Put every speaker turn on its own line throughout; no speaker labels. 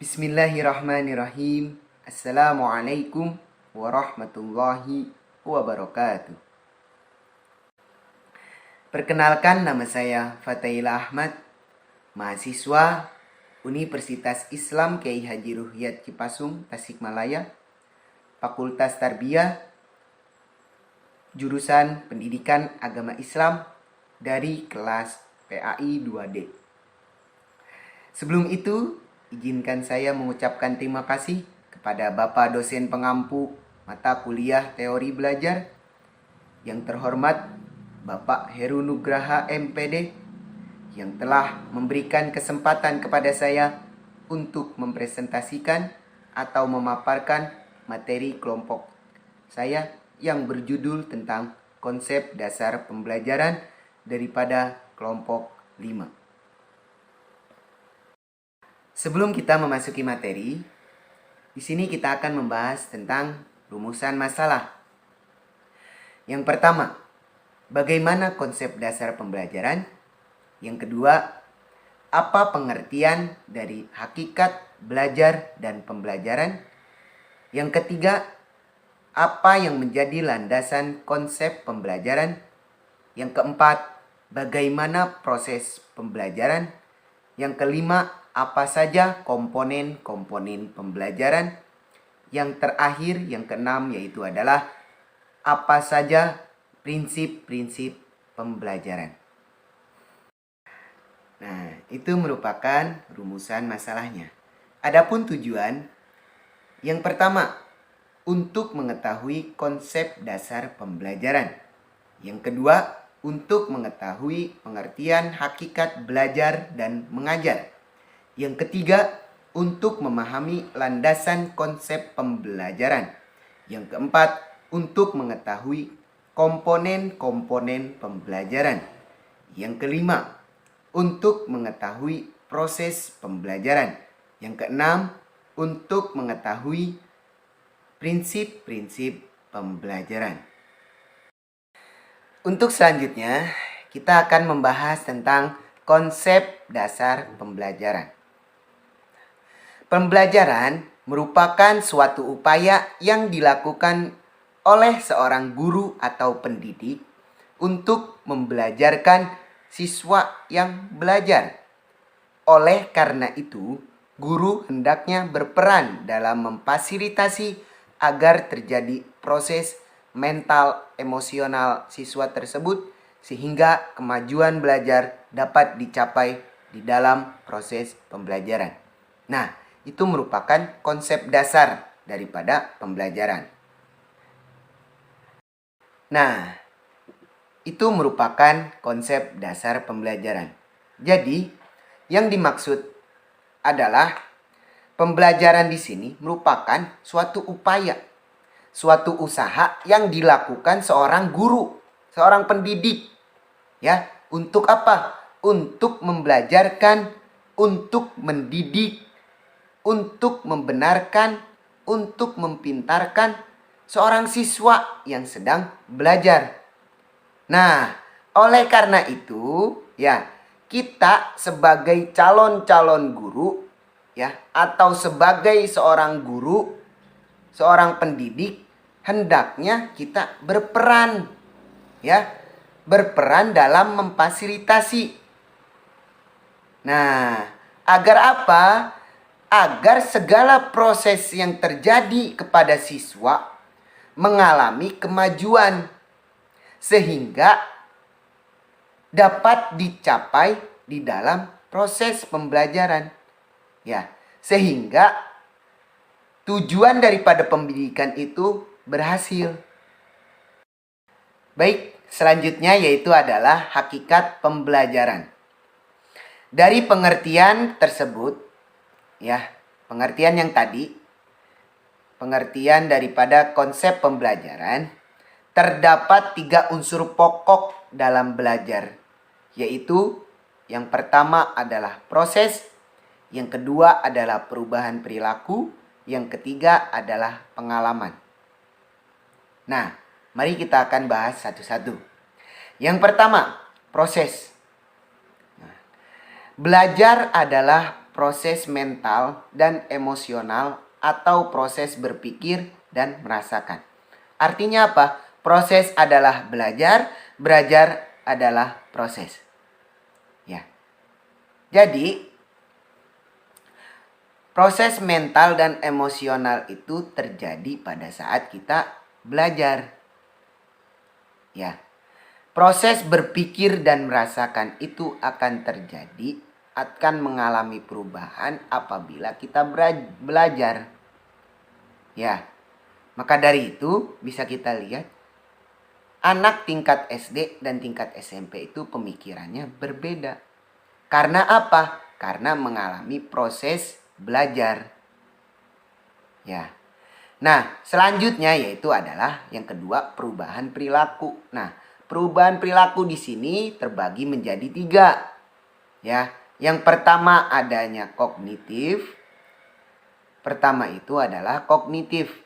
Bismillahirrahmanirrahim. Assalamualaikum warahmatullahi wabarakatuh. Perkenalkan, nama saya Fathaila Ahmad, mahasiswa Universitas Islam Kiai Haji Ruhyat Cipasung, Tasikmalaya, Fakultas Tarbiyah, jurusan Pendidikan Agama Islam dari kelas PAI 2D. Sebelum itu, izinkan saya mengucapkan terima kasih kepada Bapak dosen pengampu mata kuliah teori belajar yang terhormat Bapak Heru Nugraha MPD yang telah memberikan kesempatan kepada saya untuk mempresentasikan atau memaparkan materi kelompok saya yang berjudul tentang konsep dasar pembelajaran daripada kelompok 5. Sebelum kita memasuki materi, di sini kita akan membahas tentang rumusan masalah. Yang pertama, bagaimana konsep dasar pembelajaran? Yang kedua, apa pengertian dari hakikat belajar dan pembelajaran? Yang ketiga, apa yang menjadi landasan konsep pembelajaran? Yang keempat, bagaimana proses pembelajaran? Yang kelima, apa saja komponen-komponen pembelajaran? Yang terakhir, yang keenam, yaitu adalah apa saja prinsip-prinsip pembelajaran. Nah, itu merupakan rumusan masalahnya. Adapun tujuan, yang pertama, untuk mengetahui konsep dasar pembelajaran. Yang kedua, untuk mengetahui pengertian hakikat belajar dan mengajar. Yang ketiga, untuk memahami landasan konsep pembelajaran. Yang keempat, untuk mengetahui komponen-komponen pembelajaran. Yang kelima, untuk mengetahui proses pembelajaran. Yang keenam, untuk mengetahui prinsip-prinsip pembelajaran. Untuk selanjutnya, kita akan membahas tentang konsep dasar pembelajaran. Pembelajaran merupakan suatu upaya yang dilakukan oleh seorang guru atau pendidik untuk membelajarkan siswa yang belajar. Oleh karena itu, guru hendaknya berperan dalam memfasilitasi agar terjadi proses mental emosional siswa tersebut sehingga kemajuan belajar dapat dicapai di dalam proses pembelajaran. Nah, itu merupakan konsep dasar daripada pembelajaran. Nah, itu merupakan konsep dasar pembelajaran. Jadi, yang dimaksud adalah pembelajaran di sini merupakan suatu upaya, suatu usaha yang dilakukan seorang guru, seorang pendidik. Ya, untuk apa? Untuk membelajarkan, untuk mendidik, untuk membenarkan, untuk mempintarkan seorang siswa yang sedang belajar. Nah, oleh karena itu, ya, kita sebagai calon-calon guru, ya, atau sebagai seorang guru, seorang pendidik, hendaknya kita berperan, ya, berperan dalam memfasilitasi. Nah, agar apa? Agar segala proses yang terjadi kepada siswa mengalami kemajuan sehingga dapat dicapai di dalam proses pembelajaran. Ya, sehingga tujuan daripada pendidikan itu berhasil. Baik, selanjutnya yaitu adalah hakikat pembelajaran. Dari pengertian tersebut, ya, pengertian yang tadi, pengertian daripada konsep pembelajaran, terdapat 3 unsur pokok dalam belajar, yaitu yang pertama adalah proses, yang kedua adalah perubahan perilaku, yang ketiga adalah pengalaman. Nah, mari kita akan bahas satu-satu. Yang pertama, proses. Belajar adalah proses mental dan emosional atau proses berpikir dan merasakan. Artinya apa? Proses adalah belajar, belajar adalah proses. Ya. Jadi, proses mental dan emosional itu terjadi pada saat kita belajar. Ya. Proses berpikir dan merasakan itu akan terjadi, akan mengalami perubahan apabila kita belajar. Ya. Maka dari itu bisa kita lihat anak tingkat SD dan tingkat SMP itu pemikirannya berbeda. Karena apa? Karena mengalami proses belajar. Ya. Nah, selanjutnya yaitu adalah yang kedua, perubahan perilaku. Nah, perubahan perilaku di sini terbagi menjadi 3. Ya. Yang pertama adanya kognitif. Pertama itu adalah kognitif.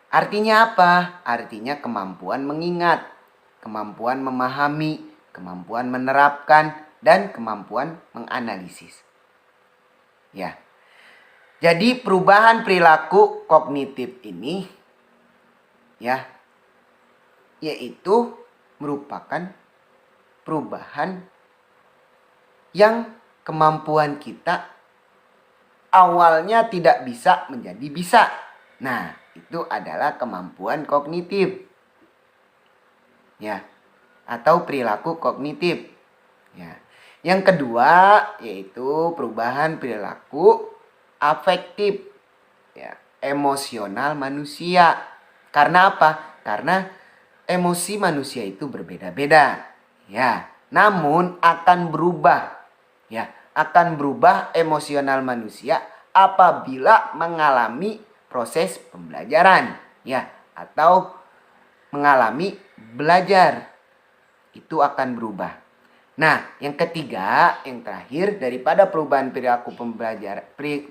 Artinya apa? Artinya kemampuan mengingat, kemampuan memahami, kemampuan menerapkan, dan kemampuan menganalisis. Ya. Jadi perubahan perilaku kognitif ini ya yaitu merupakan perubahan yang kemampuan kita awalnya tidak bisa menjadi bisa. Nah, itu adalah kemampuan kognitif. Ya. Atau perilaku kognitif. Ya. Yang kedua yaitu perubahan perilaku afektif. Ya, emosional manusia. Karena apa? Karena emosi manusia itu berbeda-beda. Ya, namun akan berubah. Ya, akan berubah emosional manusia apabila mengalami proses pembelajaran, ya, atau mengalami belajar. Itu akan berubah. Nah, yang ketiga, yang terakhir daripada perubahan perilaku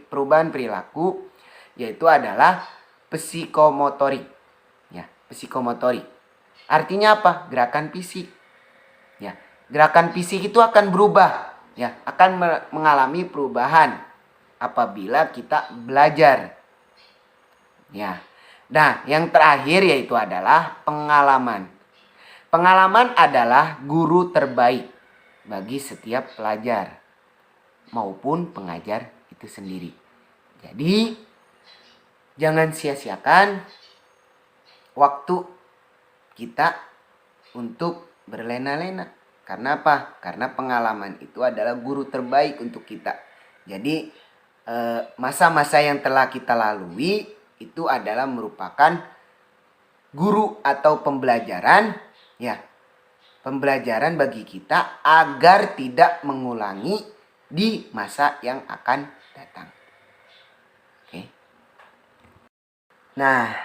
perubahan perilaku yaitu adalah psikomotorik. Ya, psikomotorik. Artinya apa? Gerakan fisik. Ya, gerakan fisik itu akan berubah, ya, akan mengalami perubahan apabila kita belajar. Ya. Nah, yang terakhir yaitu adalah pengalaman. Pengalaman adalah guru terbaik bagi setiap pelajar maupun pengajar itu sendiri. Jadi, jangan sia-siakan waktu kita untuk berlena-lena. Karena apa? Karena pengalaman itu adalah guru terbaik untuk kita. Jadi, masa-masa yang telah kita lalui itu adalah merupakan guru atau pembelajaran, ya, pembelajaran bagi kita agar tidak mengulangi di masa yang akan datang. Oke. Nah,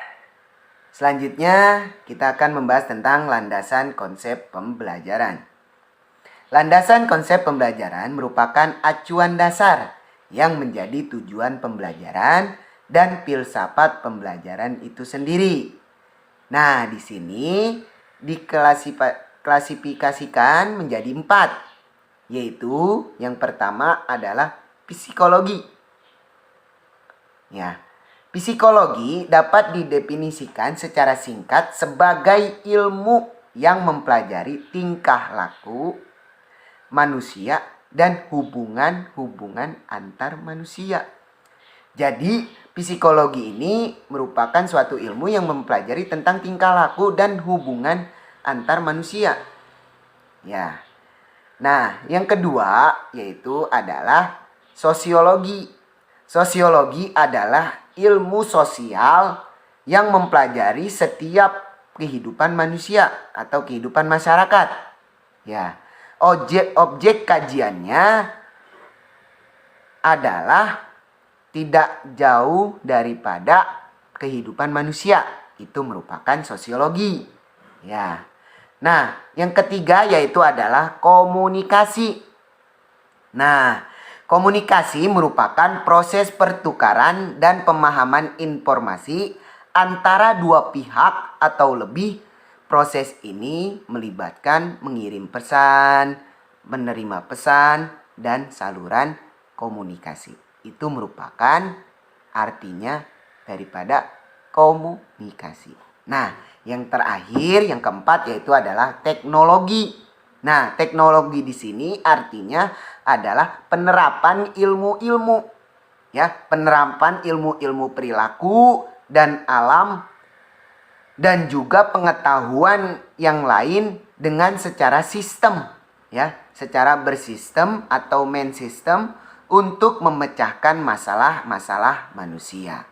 selanjutnya kita akan membahas tentang landasan konsep pembelajaran. Landasan konsep pembelajaran merupakan acuan dasar yang menjadi tujuan pembelajaran dan filsafat pembelajaran itu sendiri. Nah, di sini diklasifikasikan menjadi 4, yaitu yang pertama adalah psikologi. Ya, psikologi dapat didefinisikan secara singkat sebagai ilmu yang mempelajari tingkah laku manusia dan hubungan-hubungan antar manusia. Jadi, psikologi ini merupakan suatu ilmu yang mempelajari tentang tingkah laku dan hubungan antar manusia. Ya. Nah, yang kedua yaitu adalah sosiologi. Sosiologi adalah ilmu sosial yang mempelajari setiap kehidupan manusia atau kehidupan masyarakat. Ya. Objek kajiannya adalah tidak jauh daripada kehidupan manusia. Itu merupakan sosiologi. Ya. Nah, yang ketiga yaitu adalah komunikasi. Nah, komunikasi merupakan proses pertukaran dan pemahaman informasi antara dua pihak atau lebih. Proses ini melibatkan mengirim pesan, menerima pesan, dan saluran komunikasi. Itu merupakan artinya daripada komunikasi. Nah, yang terakhir, yang keempat yaitu adalah teknologi. Nah, teknologi di sini artinya adalah penerapan ilmu-ilmu, ya, penerapan ilmu-ilmu perilaku dan alam dan juga pengetahuan yang lain dengan secara sistem, ya, secara bersistem atau main system untuk memecahkan masalah-masalah manusia.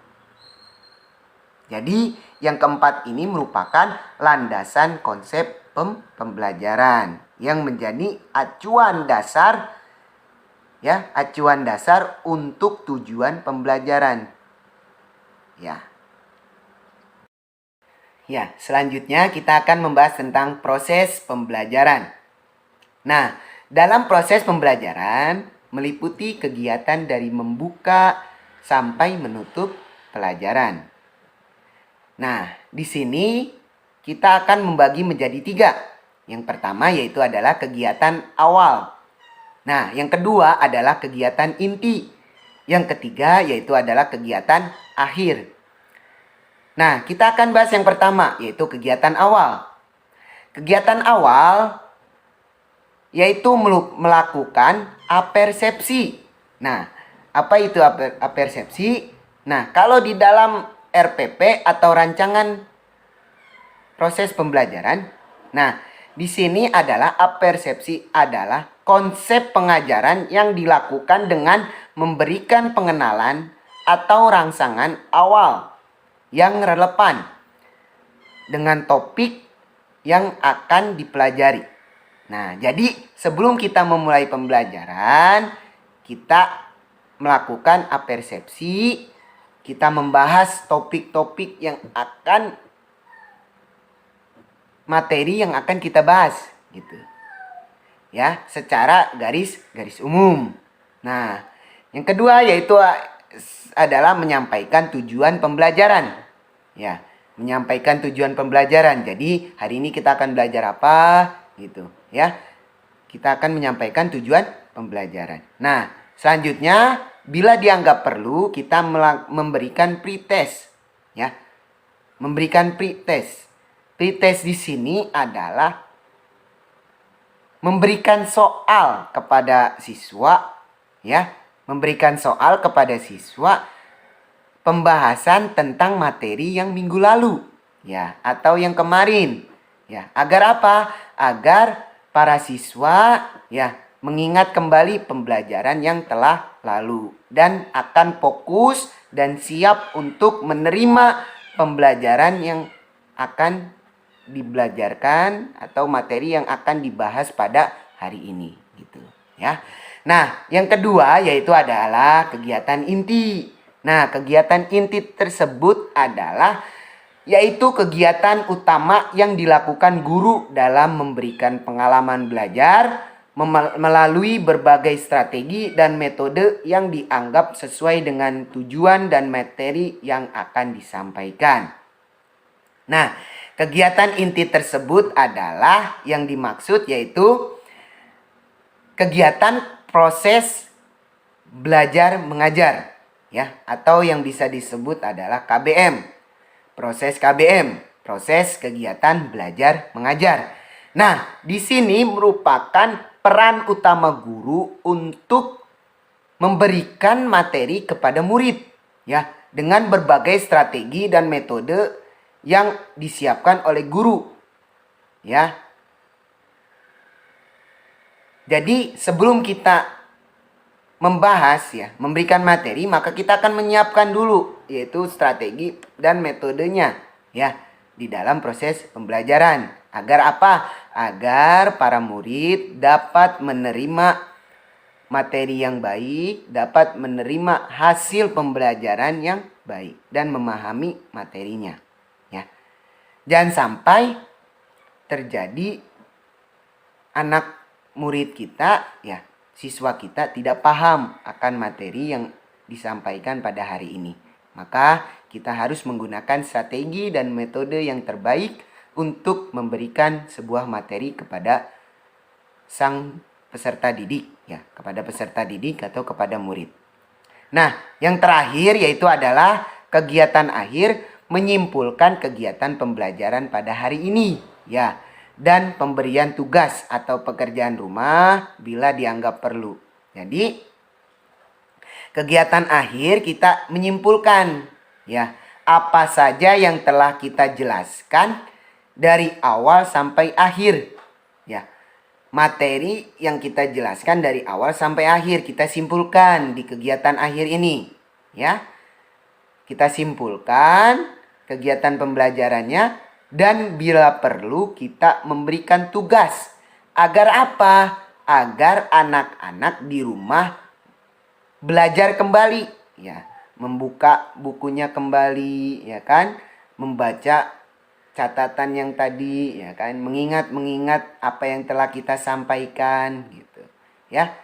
Jadi yang keempat ini merupakan landasan konsep pembelajaran yang menjadi acuan dasar, ya, acuan dasar untuk tujuan pembelajaran. Ya, selanjutnya kita akan membahas tentang proses pembelajaran. Nah, dalam proses pembelajaran meliputi kegiatan dari membuka sampai menutup pelajaran. Nah, di sini kita akan membagi menjadi 3. Yang pertama yaitu adalah kegiatan awal. Nah, yang kedua adalah kegiatan inti. Yang ketiga yaitu adalah kegiatan akhir. Nah, kita akan bahas yang pertama yaitu kegiatan awal. Kegiatan awal yaitu melakukan apersepsi. Nah, apa itu apersepsi? Nah, kalau di dalam RPP atau rancangan proses pembelajaran, nah, di sini adalah apersepsi adalah konsep pengajaran yang dilakukan dengan memberikan pengenalan atau rangsangan awal yang relevan dengan topik yang akan dipelajari. Nah, jadi sebelum kita memulai pembelajaran, kita melakukan apersepsi, kita membahas topik-topik yang akan materi yang akan kita bahas gitu. Ya, secara garis umum. Nah, yang kedua yaitu adalah menyampaikan tujuan pembelajaran. Ya, menyampaikan tujuan pembelajaran. Jadi, hari ini kita akan belajar apa gitu, ya. Kita akan menyampaikan tujuan pembelajaran. Nah, selanjutnya bila dianggap perlu kita memberikan pretest, ya. Memberikan pretest. Pretest di sini adalah memberikan soal kepada siswa, ya. Memberikan soal kepada siswa pembahasan tentang materi yang minggu lalu, ya, atau yang kemarin, ya. Agar apa? Agar para siswa, ya, mengingat kembali pembelajaran yang telah lalu dan akan fokus dan siap untuk menerima pembelajaran yang akan dibelajarkan atau materi yang akan dibahas pada hari ini gitu, ya. Nah, yang kedua yaitu adalah kegiatan inti. Nah, kegiatan inti tersebut adalah yaitu kegiatan utama yang dilakukan guru dalam memberikan pengalaman belajar melalui berbagai strategi dan metode yang dianggap sesuai dengan tujuan dan materi yang akan disampaikan. Nah, kegiatan inti tersebut adalah yang dimaksud yaitu kegiatan proses belajar mengajar, ya, atau yang bisa disebut adalah KBM. Proses KBM, proses kegiatan belajar mengajar. Nah, di sini merupakan peran utama guru untuk memberikan materi kepada murid, ya, dengan berbagai strategi dan metode yang disiapkan oleh guru, ya. Jadi sebelum kita membahas, ya, memberikan materi, maka kita akan menyiapkan dulu yaitu strategi dan metodenya, ya, di dalam proses pembelajaran. Agar apa? Agar para murid dapat menerima materi yang baik, dapat menerima hasil pembelajaran yang baik dan memahami materinya, ya. Jangan sampai terjadi anak murid kita, ya, siswa kita tidak paham akan materi yang disampaikan pada hari ini. Maka kita harus menggunakan strategi dan metode yang terbaik untuk memberikan sebuah materi kepada sang peserta didik, ya, kepada peserta didik atau kepada murid. Nah, yang terakhir yaitu adalah kegiatan akhir menyimpulkan kegiatan pembelajaran pada hari ini, ya, dan pemberian tugas atau pekerjaan rumah bila dianggap perlu. Jadi, kegiatan akhir kita menyimpulkan, ya, apa saja yang telah kita jelaskan dari awal sampai akhir, ya. Materi yang kita jelaskan dari awal sampai akhir kita simpulkan di kegiatan akhir ini, ya. Kita simpulkan kegiatan pembelajarannya dan bila perlu kita memberikan tugas. Agar apa? Agar anak-anak di rumah belajar kembali, ya, membuka bukunya kembali, ya kan, membaca catatan yang tadi, ya kan, mengingat apa yang telah kita sampaikan, gitu, ya.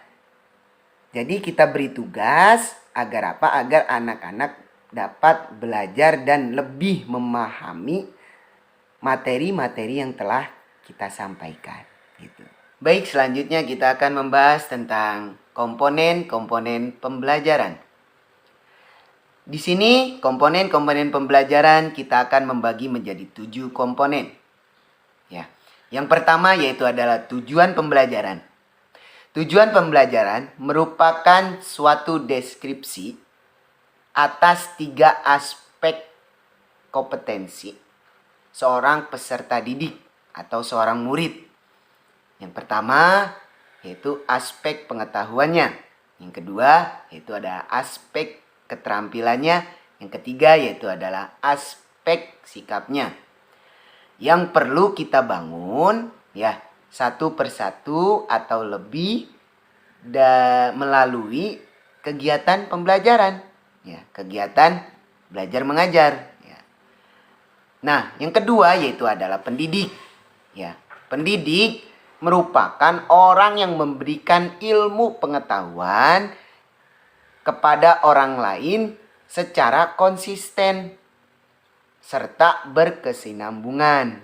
Jadi kita beri tugas agar apa? Agar anak-anak dapat belajar dan lebih memahami materi-materi yang telah kita sampaikan, gitu. Baik, selanjutnya kita akan membahas tentang komponen-komponen pembelajaran. Di sini komponen-komponen pembelajaran kita akan membagi menjadi 7 komponen. Ya. Yang pertama yaitu adalah tujuan pembelajaran. Tujuan pembelajaran merupakan suatu deskripsi atas 3 aspek kompetensi seorang peserta didik atau seorang murid. Yang pertama yaitu aspek pengetahuannya. Yang kedua yaitu ada aspek keterampilannya. Yang ketiga yaitu adalah aspek sikapnya. Yang perlu kita bangun, ya, satu persatu atau lebih melalui kegiatan pembelajaran, ya, kegiatan belajar mengajar, ya. Nah, yang kedua yaitu adalah pendidik, ya. Pendidik merupakan orang yang memberikan ilmu pengetahuan kepada orang lain secara konsisten serta berkesinambungan.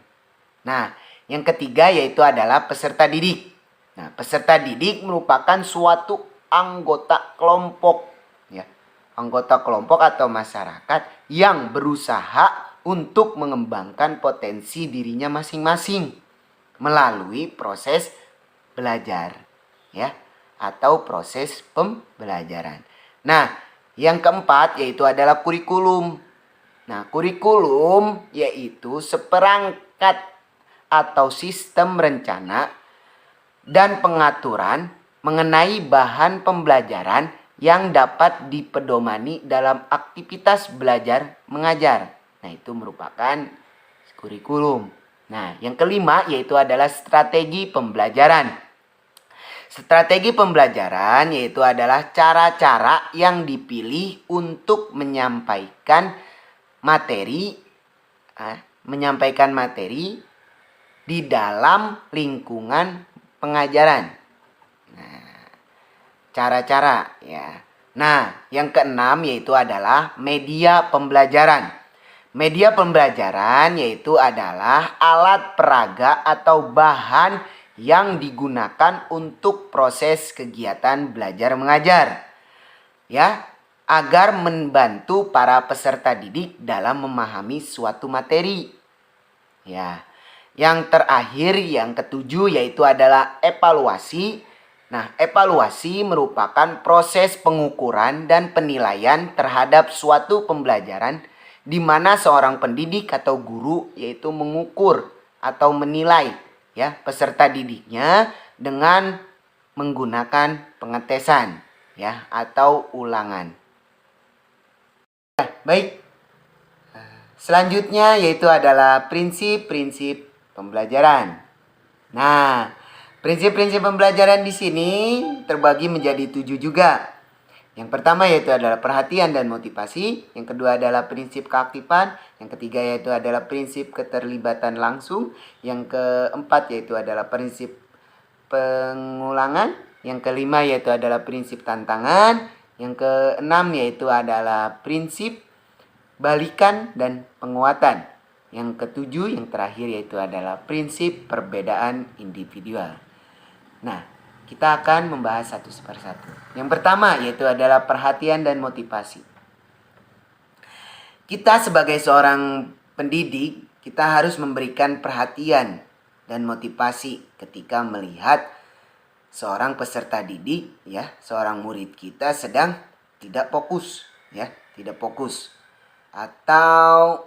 Nah, yang ketiga yaitu adalah peserta didik. Nah, peserta didik merupakan suatu anggota kelompok, ya. Anggota kelompok atau masyarakat yang berusaha untuk mengembangkan potensi dirinya masing-masing melalui proses belajar, ya, atau proses pembelajaran. Nah, yang keempat yaitu adalah kurikulum. Nah, kurikulum yaitu seperangkat atau sistem rencana dan pengaturan mengenai bahan pembelajaran yang dapat dipedomani dalam aktivitas belajar mengajar. Nah, itu merupakan kurikulum. Nah, yang kelima yaitu adalah strategi pembelajaran. Strategi pembelajaran yaitu adalah cara-cara yang dipilih untuk menyampaikan materi di dalam lingkungan pengajaran. Nah, cara-cara, ya. Nah, yang keenam yaitu adalah media pembelajaran. Media pembelajaran yaitu adalah alat peraga atau bahan yang digunakan untuk proses kegiatan belajar mengajar, ya, agar membantu para peserta didik dalam memahami suatu materi. Ya. Yang terakhir, yang ketujuh yaitu adalah evaluasi. Nah, evaluasi merupakan proses pengukuran dan penilaian terhadap suatu pembelajaran di mana seorang pendidik atau guru yaitu mengukur atau menilai, ya, peserta didiknya dengan menggunakan pengetesan, ya, atau ulangan. Baik. Selanjutnya yaitu adalah prinsip-prinsip pembelajaran. Nah, prinsip-prinsip pembelajaran di sini terbagi menjadi 7 juga. Yang pertama yaitu adalah perhatian dan motivasi. Yang kedua adalah prinsip keaktifan. Yang ketiga yaitu adalah prinsip keterlibatan langsung. Yang keempat yaitu adalah prinsip pengulangan. Yang kelima yaitu adalah prinsip tantangan. Yang keenam yaitu adalah prinsip balikan dan penguatan. Yang ketujuh, yang terakhir yaitu adalah prinsip perbedaan individual. Nah, Kita akan membahas satu persatu. Yang pertama yaitu adalah perhatian dan motivasi. Kita sebagai seorang pendidik, kita harus memberikan perhatian dan motivasi ketika melihat seorang peserta didik, ya, seorang murid kita sedang tidak fokus, ya, tidak fokus atau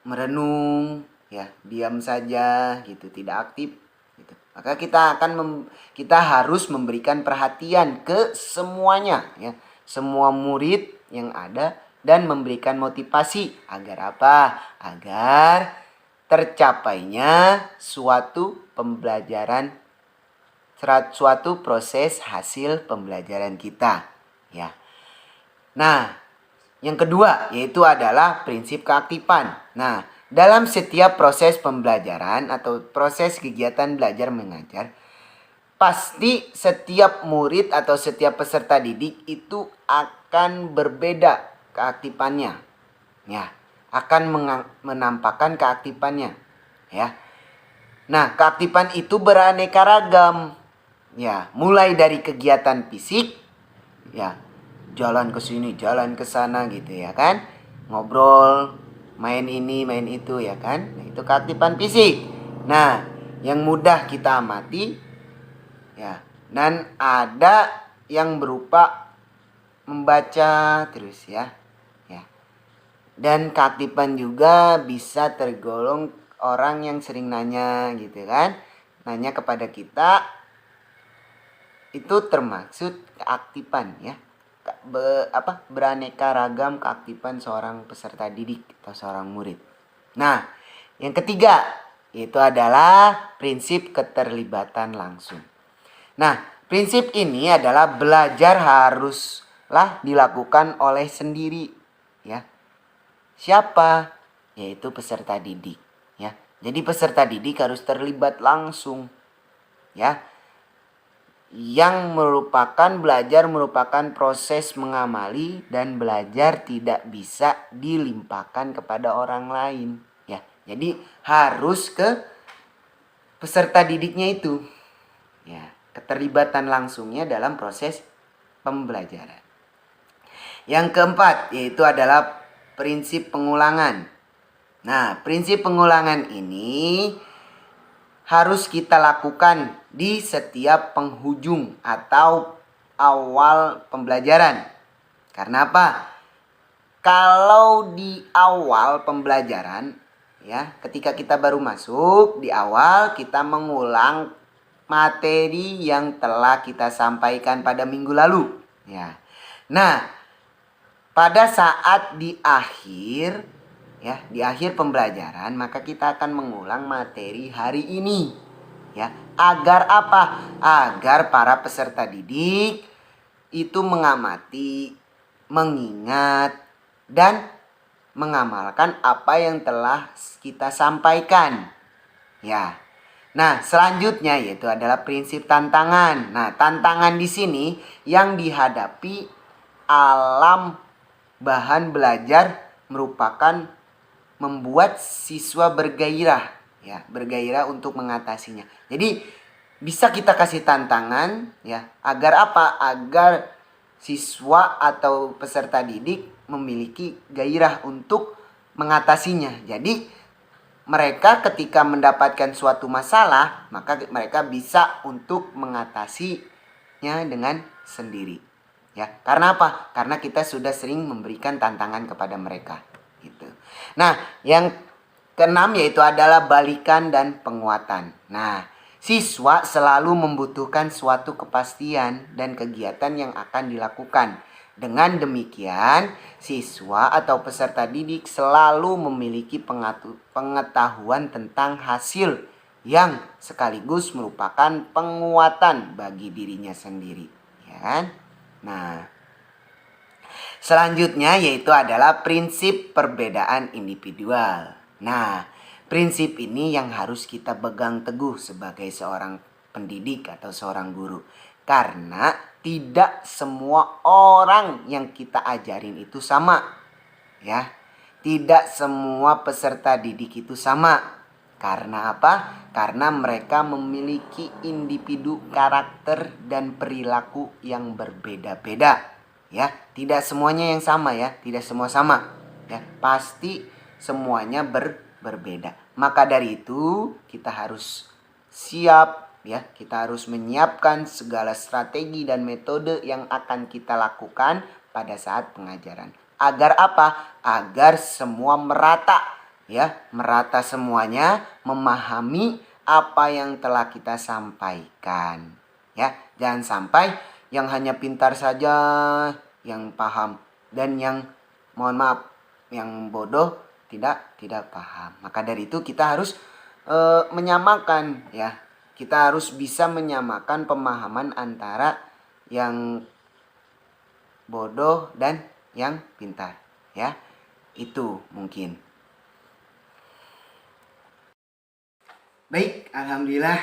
merenung, ya, diam saja gitu, tidak aktif gitu. Maka kita harus memberikan perhatian ke semuanya, ya, semua murid yang ada dan memberikan motivasi agar apa? Agar tercapainya suatu pembelajaran, suatu proses hasil pembelajaran kita, ya. Nah, yang kedua yaitu adalah prinsip keaktifan. Nah, dalam setiap proses pembelajaran atau proses kegiatan belajar mengajar, pasti setiap murid atau setiap peserta didik itu akan berbeda keaktifannya, ya, akan menampakkan keaktifannya, ya. Nah, keaktifan itu beraneka ragam, ya, mulai dari kegiatan fisik, ya, jalan ke sini, jalan ke sana gitu, ya kan, ngobrol, main ini, main itu, ya kan. Nah, itu keaktifan fisik. Nah, yang mudah kita amati, ya, dan ada yang berupa membaca terus, ya. Dan keaktifan juga bisa tergolong orang yang sering nanya gitu kan. Nanya kepada kita, itu termaksud keaktifan, ya. Beraneka ragam keaktifan seorang peserta didik atau seorang murid. Nah, yang ketiga itu adalah prinsip keterlibatan langsung. Nah, prinsip ini adalah belajar haruslah dilakukan oleh sendiri, ya. Siapa? Yaitu peserta didik, ya. Jadi peserta didik harus terlibat langsung, ya. Yang belajar merupakan proses mengamali dan belajar tidak bisa dilimpahkan kepada orang lain, ya. Jadi harus ke peserta didiknya itu, ya. Keterlibatan langsungnya dalam proses pembelajaran. Yang keempat yaitu adalah prinsip pengulangan. Nah, prinsip pengulangan ini harus kita lakukan di setiap penghujung atau awal pembelajaran. Karena apa? Kalau di awal pembelajaran, ya, ketika kita baru masuk, di awal kita mengulang materi yang telah kita sampaikan pada minggu lalu, ya. Nah, pada saat di akhir, ya, di akhir pembelajaran, maka kita akan mengulang materi hari ini, ya. Agar apa? Agar para peserta didik itu mengamati, mengingat, dan mengamalkan apa yang telah kita sampaikan, ya. Nah, selanjutnya yaitu adalah prinsip tantangan. Nah, tantangan di sini yang dihadapi alam bahan belajar merupakan membuat siswa bergairah, ya, bergairah untuk mengatasinya. Jadi bisa kita kasih tantangan, ya, agar apa? Agar siswa atau peserta didik memiliki gairah untuk mengatasinya. Jadi mereka ketika mendapatkan suatu masalah, maka mereka bisa untuk mengatasinya dengan sendiri. Ya, karena apa? Karena kita sudah sering memberikan tantangan kepada mereka, gitu. Nah, yang keenam yaitu adalah balikan dan penguatan. Nah, siswa selalu membutuhkan suatu kepastian dan kegiatan yang akan dilakukan. Dengan demikian, siswa atau peserta didik selalu memiliki pengetahuan tentang hasil yang sekaligus merupakan penguatan bagi dirinya sendiri, ya kan? Nah, selanjutnya yaitu adalah prinsip perbedaan individual. Nah, prinsip ini yang harus kita pegang teguh sebagai seorang pendidik atau seorang guru. Karena tidak semua orang yang kita ajarin itu sama, ya. Tidak semua peserta didik itu sama. Karena apa? Karena mereka memiliki individu karakter dan perilaku yang berbeda-beda. Ya, tidak semuanya yang sama ya, tidak semua sama. Ya, pasti semuanya berbeda. Maka dari itu, kita harus siap ya, kita harus menyiapkan segala strategi dan metode yang akan kita lakukan pada saat pengajaran. Agar apa? Agar semua merata ya, merata semuanya memahami apa yang telah kita sampaikan. Ya, jangan sampai yang hanya pintar saja yang paham dan yang mohon maaf yang bodoh tidak paham. Maka dari itu kita harus menyamakan ya. Kita harus bisa menyamakan pemahaman antara yang bodoh dan yang pintar ya. Itu mungkin. Baik, alhamdulillah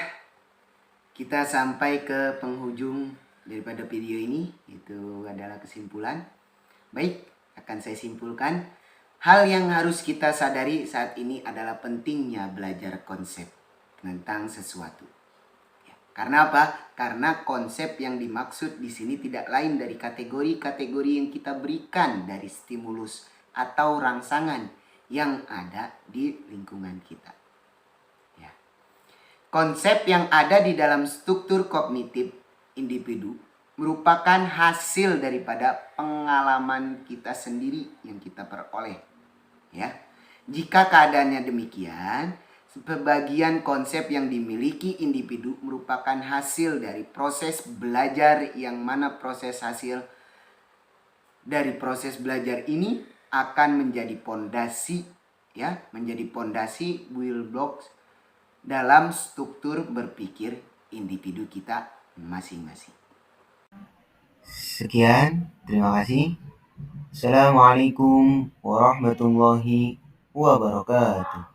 kita sampai ke penghujung daripada video ini. Itu adalah kesimpulan. Baik, akan saya simpulkan. Hal yang harus kita sadari saat ini adalah pentingnya belajar konsep tentang sesuatu. Ya, karena apa? Karena konsep yang dimaksud di sini tidak lain dari kategori-kategori yang kita berikan dari stimulus atau rangsangan yang ada di lingkungan kita. Ya. Konsep yang ada di dalam struktur kognitif individu merupakan hasil daripada pengalaman kita sendiri yang kita peroleh. Ya. Jika keadaannya demikian, sebagian konsep yang dimiliki individu merupakan hasil dari proses belajar yang mana proses hasil dari proses belajar ini akan menjadi pondasi ya, menjadi pondasi building blocks dalam struktur berpikir individu kita masing-masing. Sekian, terima kasih. Assalamualaikum warahmatullahi wabarakatuh.